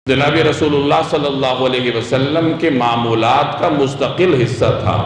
جناب رسول اللہ صلی اللہ علیہ وسلم کے معمولات کا مستقل حصہ تھا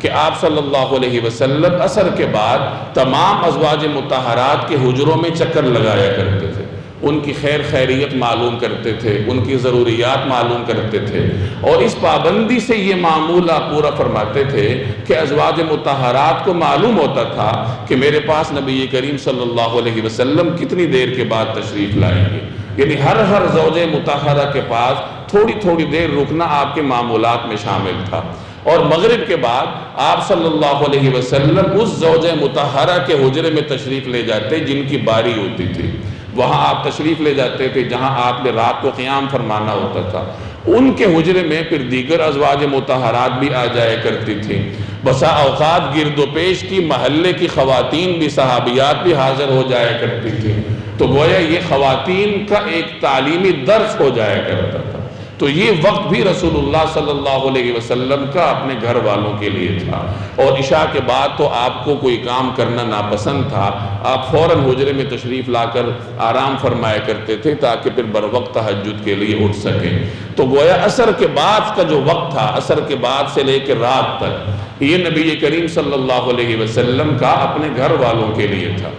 کہ آپ صلی اللہ علیہ وسلم عصر کے بعد تمام ازواج مطہرات کے حجروں میں چکر لگایا کرتے تھے، ان کی خیر خیریت معلوم کرتے تھے، ان کی ضروریات معلوم کرتے تھے، اور اس پابندی سے یہ معمولہ پورا فرماتے تھے کہ ازواج مطہرات کو معلوم ہوتا تھا کہ میرے پاس نبی کریم صلی اللہ علیہ وسلم کتنی دیر کے بعد تشریف لائیں گے، یعنی ہر زوج مطہرہ کے پاس تھوڑی تھوڑی دیر رکنا آپ کے معمولات میں شامل تھا۔ اور مغرب کے بعد آپ صلی اللہ علیہ وسلم اس زوج مطہرہ کے حجرے میں تشریف لے جاتے جن کی باری ہوتی تھی، وہاں آپ تشریف لے جاتے تھے جہاں آپ نے رات کو قیام فرمانا ہوتا تھا، ان کے حجرے میں پھر دیگر ازواج مطہرات بھی آ جایا کرتی تھیں۔ بسا اوقات گرد و پیش کی محلے کی خواتین بھی، صحابیات بھی حاضر ہو جایا کرتی تھیں، تو گویا یہ خواتین کا ایک تعلیمی درس ہو جایا کرتا تھا۔ تو یہ وقت بھی رسول اللہ صلی اللہ علیہ وسلم کا اپنے گھر والوں کے لیے تھا، اور عشاء کے بعد تو آپ کو کوئی کام کرنا ناپسند تھا، آپ فوراً حجرے میں تشریف لا کر آرام فرمایا کرتے تھے تاکہ پھر بروقت تہجد کے لیے اٹھ سکیں۔ تو گویا عصر کے بعد کا جو وقت تھا، عصر کے بعد سے لے کے رات تک، یہ نبی کریم صلی اللہ علیہ وسلم کا اپنے گھر والوں کے لیے تھا۔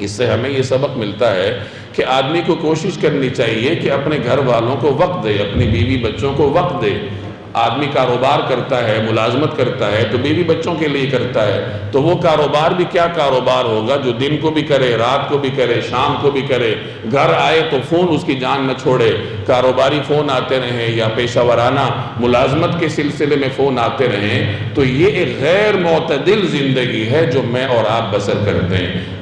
اس سے ہمیں یہ سبق ملتا ہے کہ آدمی کو کوشش کرنی چاہیے کہ اپنے گھر والوں کو وقت دے، اپنی بیوی بچوں کو وقت دے۔ آدمی کاروبار کرتا ہے، ملازمت کرتا ہے تو بیوی بچوں کے لیے کرتا ہے، تو وہ کاروبار بھی کیا کاروبار ہوگا جو دن کو بھی کرے، رات کو بھی کرے، شام کو بھی کرے، گھر آئے تو فون اس کی جان نہ چھوڑے، کاروباری فون آتے رہیں یا پیشہ ورانہ ملازمت کے سلسلے میں فون آتے رہیں، تو یہ ایک غیر معتدل زندگی ہے جو میں اور آپ بسر کرتے ہیں۔